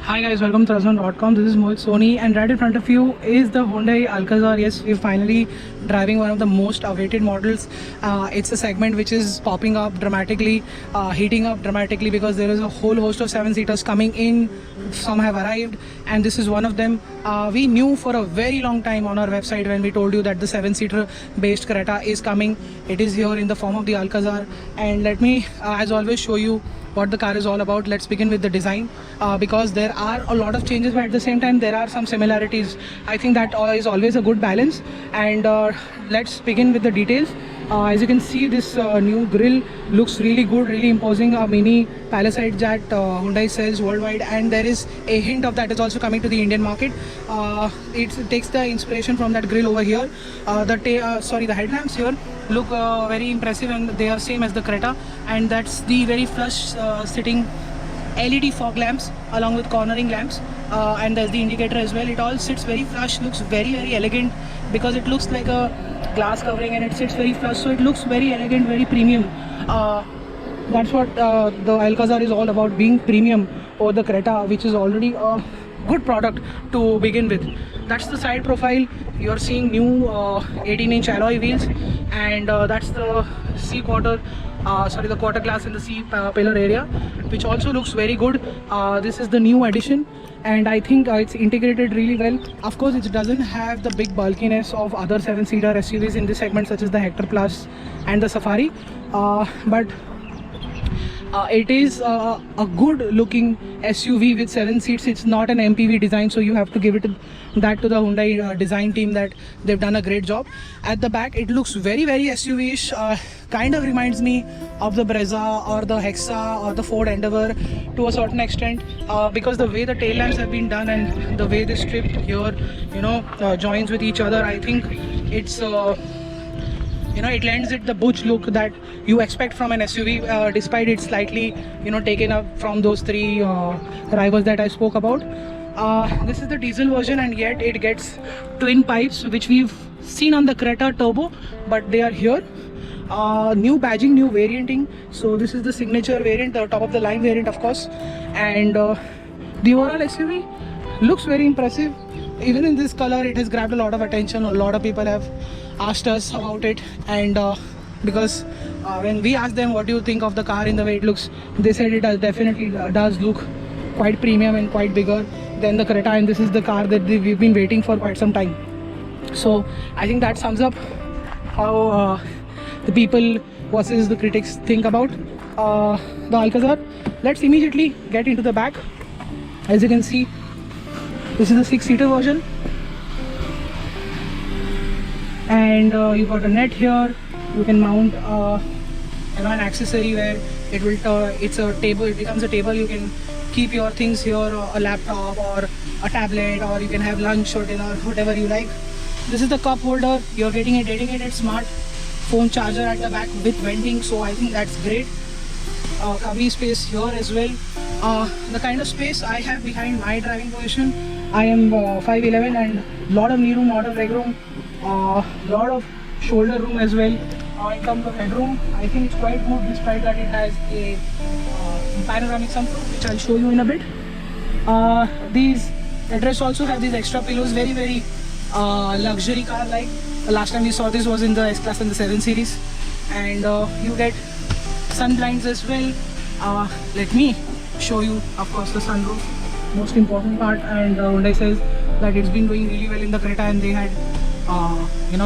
Hi guys, welcome to Razvan.com. This is Mohit Soni, and right in front of you is the Hyundai Alcazar. Yes, we're finally driving one of the most awaited models. It's a segment which is popping up dramatically, heating up dramatically because there is a whole host of seven-seaters coming in. Some have arrived, and this is one of them. We knew for a very long time on our website when we told you that the seven-seater based Creta is coming. It is here in the form of the Alcazar, and let me, as always, show you what the car is all about. Let's begin with the design because there are a lot of changes, but at the same time there are some similarities. I think that is always a good balance, and let's begin with the details. As you can see, this new grille looks really good, really imposing. A mini Palisade that Hyundai sells worldwide, and there is a hint of that is also coming to the Indian market. It takes the inspiration from that grille over here. The headlamps here look very impressive, and they are same as the Creta, and that's the very flush sitting LED fog lamps along with cornering lamps, and there's the indicator as well. It all sits very flush, looks very elegant because it looks like a glass covering and it sits very flush, so it looks very elegant, very premium. That's what the Alcazar is all about, being premium over the Creta, which is already a good product to begin with. That's the side profile. You're seeing new 18-inch alloy wheels, and that's the the quarter glass in the C pillar area, which also looks very good. This is the new addition, and I think it's integrated really well. Of course, it doesn't have the big bulkiness of other seven-seater SUVs in this segment, such as the Hector Plus and the Safari, but it is a good looking SUV with 7 seats. It's not an MPV design, so you have to give it that to the Hyundai design team, that they've done a great job. At the back it looks very SUV-ish, kind of reminds me of the Brezza or the Hexa or the Ford Endeavour to a certain extent, because the way the tail lamps have been done and the way they stripped here, joins with each other. I think it's it lends it the butch look that you expect from an SUV, despite it's slightly taken up from those three rivals that I spoke about. This is the diesel version, and yet it gets twin pipes, which we've seen on the Creta Turbo, but they are here. New badging, new varianting. So this is the signature variant, the top of the line variant, of course, and the overall SUV looks very impressive. Even in this color, it has grabbed a lot of attention. A lot of people have asked us about it, and because when we asked them what do you think of the car in the way it looks, they said it definitely does look quite premium and quite bigger than the Creta, and this is the car that we've been waiting for quite some time. So I think that sums up how the people versus the critics think about the Alcazar. Let's immediately get into the back. As you can see, this is the 6-seater version, and you got a net here. You can mount an accessory where it will it's a table. It becomes a table. You can keep your things here, a laptop or a tablet, or you can have lunch or dinner, whatever you like. This is the cup holder. You're getting a dedicated smart phone charger at the back with venting, so I think that's great. Cubby space here as well. The kind of space I have behind my driving position, I am 5'11", and lot of knee room, lot of leg room, lot of shoulder room as well. In terms of headroom, I think it's quite good, despite that it has a panoramic sunroof, which I'll show you in a bit. These headrests also have these extra pillows, very luxury car like. Last time we saw this was in the S-Class and the 7 Series, and you get sun blinds as well. Let me show you, of course, the sunroof, most important part, and Hyundai says that it's been doing really well in the Creta, and they had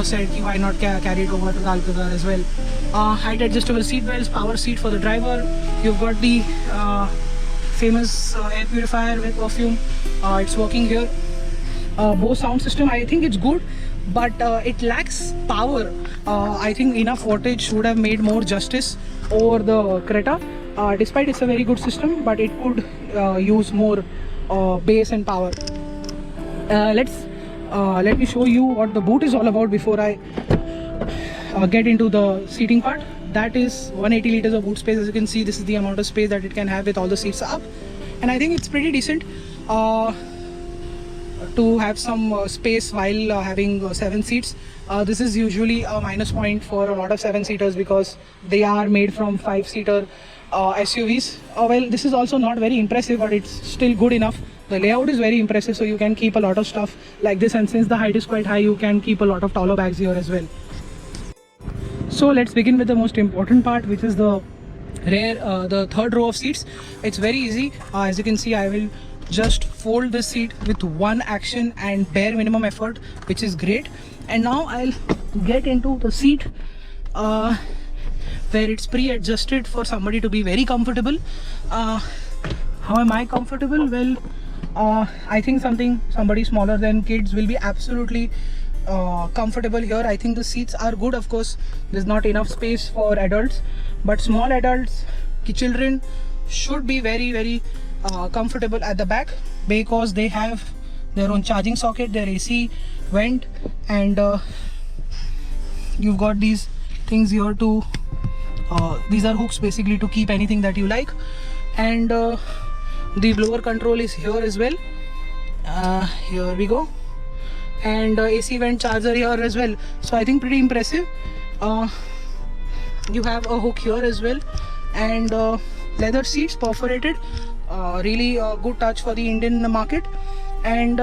said why not carry it over to the Alcazar as well. Height adjustable seat belts, power seat for the driver. You've got the famous air purifier with perfume. It's working here. Bose sound system, I think it's good, but it lacks power. I think enough wattage would have made more justice over the Creta. Despite it's a very good system, but it could use more bass and power. Let me show you what the boot is all about before I get into the seating part. That is 180 liters of boot space. As you can see, this is the amount of space that it can have with all the seats up, and I think it's pretty decent to have some space while having 7 seats. This is usually a minus point for a lot of 7-seaters because they are made from 5-seater SUVs. Well, this is also not very impressive, but it's still good enough. The layout is very impressive, so you can keep a lot of stuff like this, and since the height is quite high, you can keep a lot of taller bags here as well. So let's begin with the most important part, which is the the third row of seats. It's very easy. As you can see, I will just fold this seat with one action and bare minimum effort, which is great. And now I'll get into the seat where it's pre-adjusted for somebody to be very comfortable. How am I comfortable? Well, I think somebody smaller than kids will be absolutely comfortable here. I think the seats are good. Of course, there's not enough space for adults, but small adults, children should be very comfortable at the back, because they have their own charging socket, their AC vent, and you've got these things here to these are hooks basically to keep anything that you like. And the blower control is here as well. Here we go. And AC vent charger here as well. So I think pretty impressive. You have a hook here as well, and leather seats, perforated. Really good touch for the Indian market. And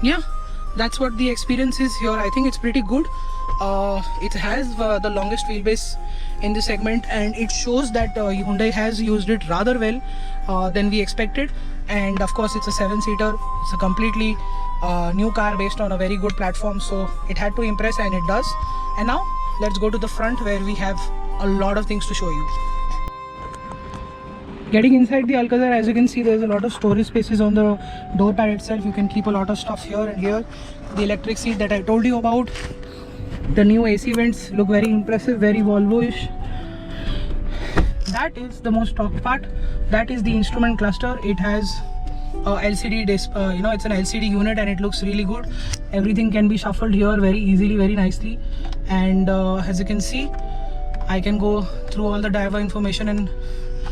yeah, that's what the experience is here. I think it's pretty good. It has the longest wheelbase in the segment, and it shows that Hyundai has used it rather well than we expected. And of course, it's a 7-seater. It's a completely new car based on a very good platform, so it had to impress, and it does. And now let's go to the front, where we have a lot of things to show you. Getting inside the Alcazar, as you can see, there's a lot of storage spaces on the door pad itself. You can keep a lot of stuff here and here. The electric seat that I told you about. The new AC vents look very impressive, very Volvo-ish. That is the most talked part. That is the instrument cluster. It has LCD display. It's an LCD unit, and it looks really good. Everything can be shuffled here very easily, very nicely. And as you can see, I can go through all the driver information and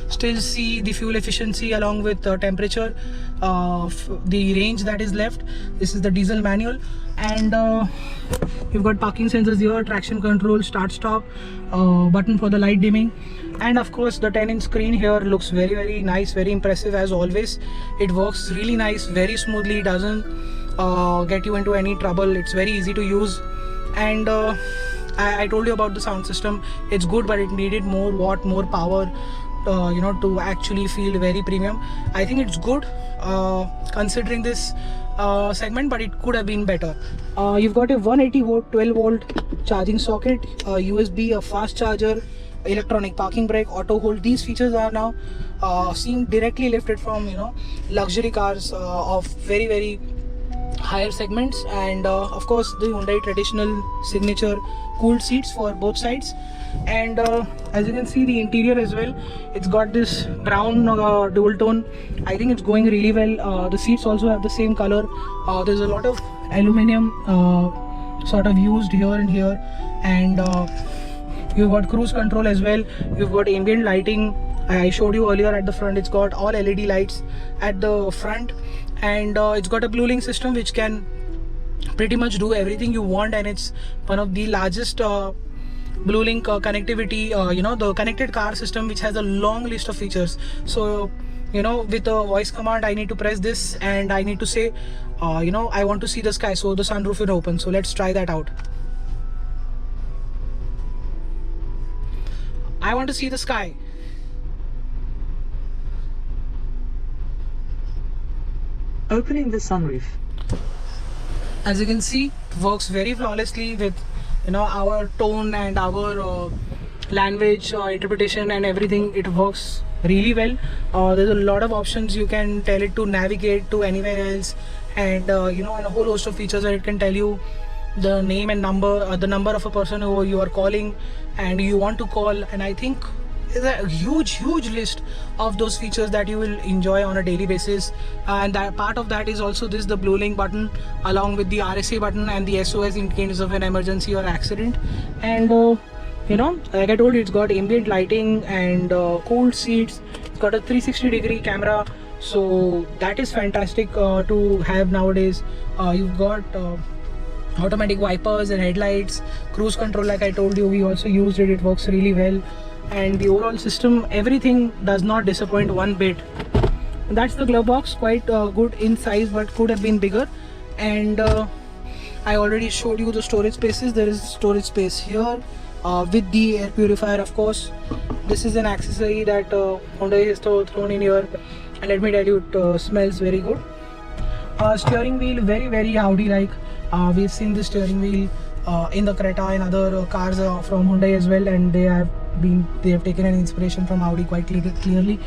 still see the fuel efficiency along with temperature, the range that is left. This is the diesel manual, and you've got parking sensors here, traction control, start stop, button for the light dimming, and of course the 10-inch screen here looks very nice, very impressive as always. It works really nice, very smoothly, doesn't get you into any trouble. It's very easy to use. And I told you about the sound system. It's good, but it needed more watt, more power, to actually feel very premium. I think it's good considering this segment, but it could have been better. You've got a 180 volt 12 volt charging socket, USB, a fast charger, electronic parking brake, auto hold. These features are now seen directly lifted from luxury cars of very higher segments. And of course the Hyundai traditional signature cooled seats for both sides. And as you can see, the interior as well, it's got this brown dual tone. I think it's going really well. The seats also have the same color. There's a lot of aluminum sort of used here and here. And you've got cruise control as well. You've got ambient lighting. I showed you earlier at the front. It's got all LED lights at the front, and it's got a BlueLink system which can pretty much do everything you want, and it's one of the largest BlueLink connectivity, the connected car system, which has a long list of features. So with a voice command, I need to press this and I need to say I want to see the sky, so the sunroof will open. So let's try that out. I want to see the sky. Opening the sunroof. As you can see, it works very flawlessly with our tone and our language interpretation and everything. It works really well. There's a lot of options. You can tell it to navigate to anywhere else, and and a whole host of features where it can tell you the name and number, the number of a person who you are calling and you want to call. And I think there's a huge list of those features that you will enjoy on a daily basis, and that part of that is also the BlueLink button, along with the RSA button and the SOS in case of an emergency or accident. And like I told you, it's got ambient lighting and cooled seats. It's got a 360-degree camera, so that is fantastic to have nowadays. You've got automatic wipers and headlights, cruise control, like I told you, we also used it. It works really well. and the overall system, everything does not disappoint one bit. That's the glove box, quite good in size but could have been bigger. And I already showed you the storage spaces. There is storage space here with the air purifier, of course. This is an accessory that Hyundai has thrown in here, and let me tell you, it smells very good. Steering wheel, very Audi like. We've seen the steering wheel in the Creta and other cars from Hyundai as well, and they have taken an inspiration from Audi quite clearly.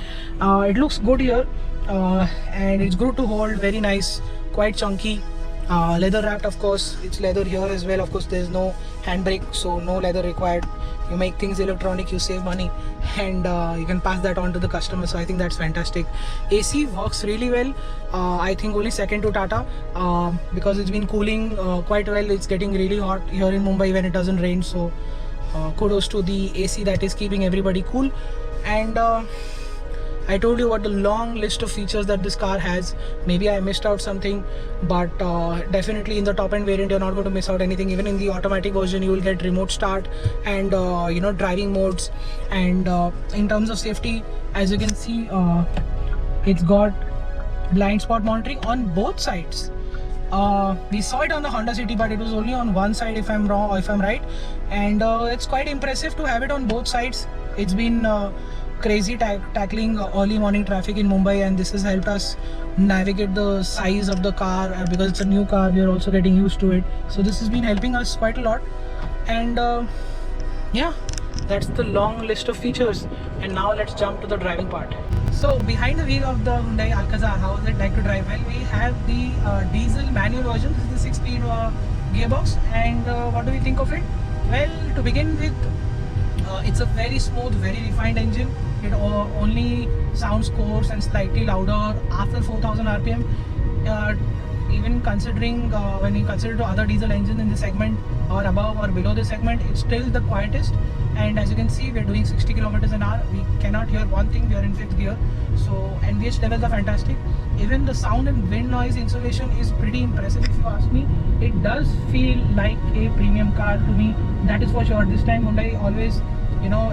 It looks good here, and it's good to hold, very nice, quite chunky. Leather wrapped, of course. It's leather here as well. Of course, there's no handbrake, so no leather required. You make things electronic, you save money, and you can pass that on to the customer. So I think that's fantastic. AC works really well. I think only second to Tata, because it's been cooling quite well. It's getting really hot here in Mumbai when it doesn't rain. So kudos to the AC that is keeping everybody cool. And I told you about the long list of features that this car has. Maybe I missed out something, but definitely in the top end variant you're not going to miss out anything. Even in the automatic version you will get remote start and driving modes. And in terms of safety, as you can see, it's got blind spot monitoring on both sides. We saw it on the Honda City, but it was only on one side, if I'm wrong or if I'm right. And it's quite impressive to have it on both sides. It's been crazy tackling early morning traffic in Mumbai, and this has helped us navigate the size of the car. Because it's a new car, we are also getting used to it, so this has been helping us quite a lot. And yeah, that's the long list of features. And now let's jump to the driving part. So behind the wheel of the Hyundai Alcazar, how is it like to drive? Well, we have the diesel manual version. This is the 6-speed gearbox. And what do we think of it? Well, to begin with, it's a very smooth, very refined engine. It only sounds coarse and slightly louder after 4000 RPM. Even considering when you consider the other diesel engines in the segment or above or below the segment, it's still the quietest. And as you can see, we're doing 60 kilometers an hour. We cannot hear one thing. We are in 5th gear, so NVH levels are fantastic. Even the sound and wind noise insulation is pretty impressive, if you ask me. It does feel like a premium car to me, that is for sure. This time Hyundai always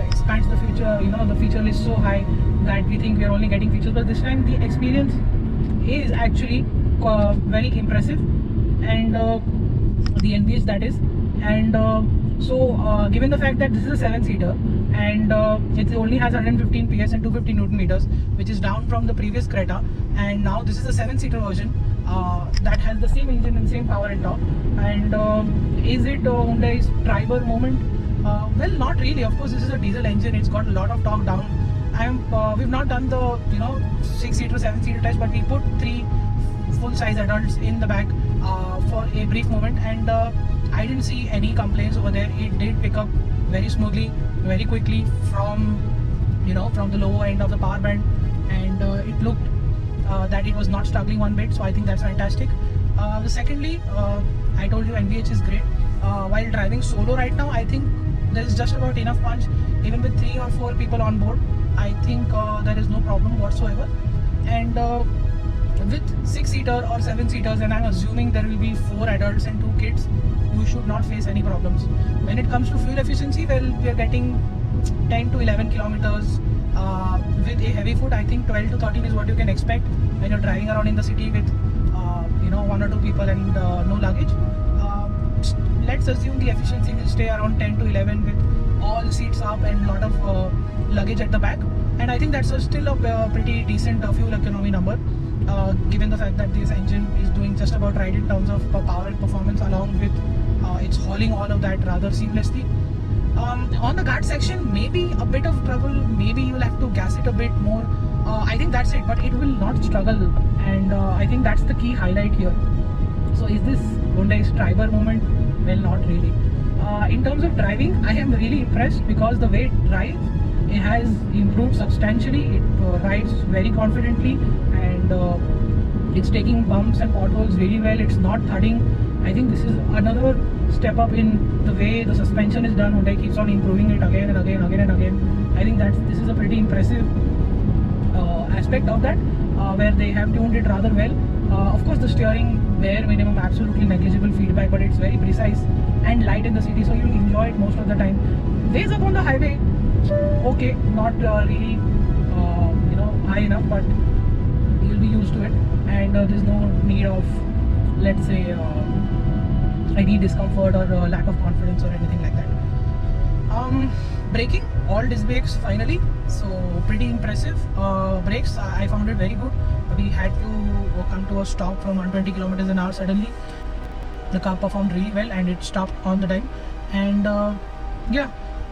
expands the feature, the feature list so high that we think we are only getting features, but this time the experience is actually very impressive. And the NVH, that is. And so given the fact that this is a 7-seater and it only has 115 PS and 250 Newton meters, which is down from the previous Creta, and now this is a 7-seater version that has the same engine and same power and torque. And is it Hyundai's Triber moment? Well, not really. Of course, this is a diesel engine. It's got a lot of torque down. We've not done the 6-seater, 7-seater test, but we put 3 full-size adults in the back for a brief moment, and I didn't see any complaints over there. It did pick up very smoothly, very quickly from the lower end of the power band, and it looked that it was not struggling one bit. So I think that's fantastic. Secondly, I told you NVH is great. While driving solo right now, I think there is just about enough punch. Even with 3 or 4 people on board, I think there is no problem whatsoever. And with 6-seater or 7-seaters, and I'm assuming there will be 4 adults and 2 kids, you should not face any problems. When it comes to fuel efficiency, well, we are getting 10 to 11 kilometers with a heavy foot. I think 12 to 13 is what you can expect when you're driving around in the city with 1 or 2 people and no luggage. Let's assume the efficiency will stay around 10 to 11 with all the seats up and a lot of luggage at the back. And I think that's still a pretty decent fuel economy number, given the fact that this engine is doing just about right in terms of power and performance, along with it's hauling all of that rather seamlessly. On the guard section, maybe a bit of trouble. Maybe you'll have to gas it a bit more. I think that's it, but it will not struggle, and I think that's the key highlight here. So is this Hyundai's Triber moment? Well, not really. In terms of driving, I am really impressed because the way it drives, it has improved substantially. It rides very confidently, and it's taking bumps and potholes really well. It's not thudding. I think this is another step up in the way the suspension is done. Hyundai keeps on improving it again and again, again and again. I think this is a pretty impressive aspect of that, where they have tuned it rather well. Of course, the steering, bare minimum, absolutely negligible feedback, but it's very precise and light in the city, so you'll enjoy it most of the time. Ways up on the highway, okay, not really high enough, but you'll be used to it, and there's no need of, let's say, any discomfort or lack of confidence or anything like that. Braking, all disc brakes finally, so pretty impressive. Brakes, I found it very good. We had to come to a stop from 120 kilometers an hour suddenly. The car performed really well and it stopped on the time. And yeah,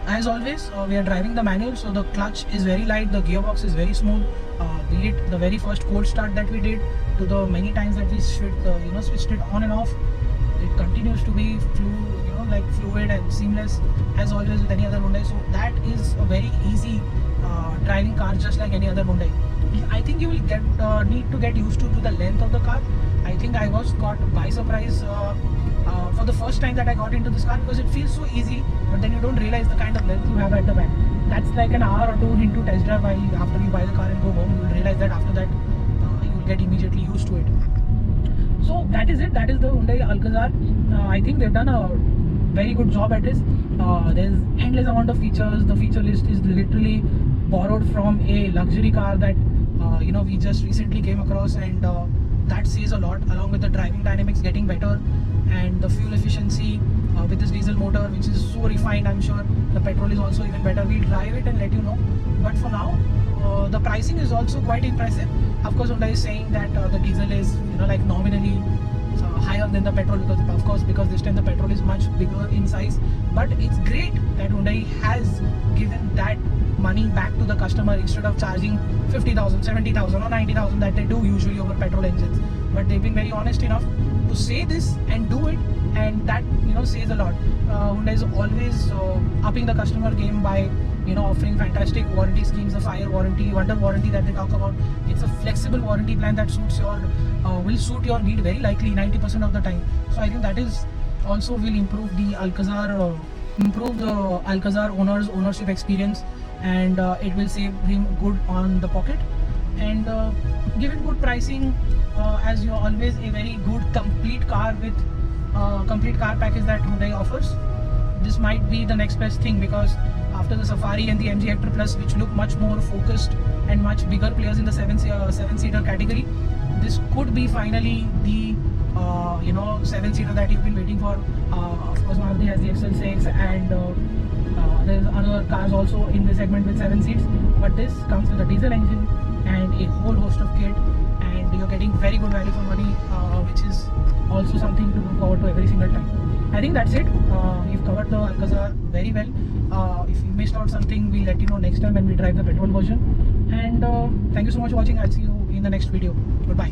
as always, we are driving the manual, so the clutch is very light, the gearbox is very smooth. Be it the very first cold start that we did, to the many times that we switched it on and off, it continues to be fluid and seamless as always with any other Hyundai. So that is a very easy driving car, just like any other Hyundai. I think you will need to get used to the length of the car. I think I was caught by surprise for the first time that I got into this car, because it feels so easy, but then you don't realize the kind of length you have at the back. That's like an hour or two into test drive. While after you buy the car and go home, you will realize that after that you will get immediately used to it. So that is it. That is the Hyundai Alcazar. I think they've done a very good job at this. There's endless amount of features. The feature list is literally borrowed from a luxury car that we just recently came across, and that says a lot, along with the driving dynamics getting better and the fuel efficiency with this diesel motor, which is so refined. I'm sure the petrol is also even better. We'll drive it and let you know. But for now, the pricing is also quite impressive. Of course, Hyundai is saying that the diesel is nominally higher than the petrol, because this time the petrol is much bigger in size. But it's great that Hyundai has given that money back to the customer instead of charging 50,000, 70,000 or 90,000 that they do usually over petrol engines. But they've been very honest enough to say this and do it, and that says a lot. Hyundai is always upping the customer game by offering fantastic warranty schemes, the fire warranty, wonder warranty that they talk about. It's a flexible warranty plan that will suit your need very likely 90% of the time. So I think that is also will improve the Alcazar owner's ownership experience, and it will save him good on the pocket, and give it good pricing. As you always, a very good complete car with complete car package that Hyundai offers. This might be the next best thing, because after the Safari and the MG Hector Plus, which look much more focused and much bigger players in the seven-seater category, this could be finally the seven-seater that you've been waiting for. Of course, Maruti has the XL6, and there's other cars also in this segment with 7 seats, but this comes with a diesel engine and a whole host of kit, and you're getting very good value for money, which is also something to look forward to every single time. I think that's it. We've covered the Alcazar very well. If you missed out something, we'll let you know next time when we drive the petrol version. And thank you so much for watching. I'll see you in the next video. Goodbye.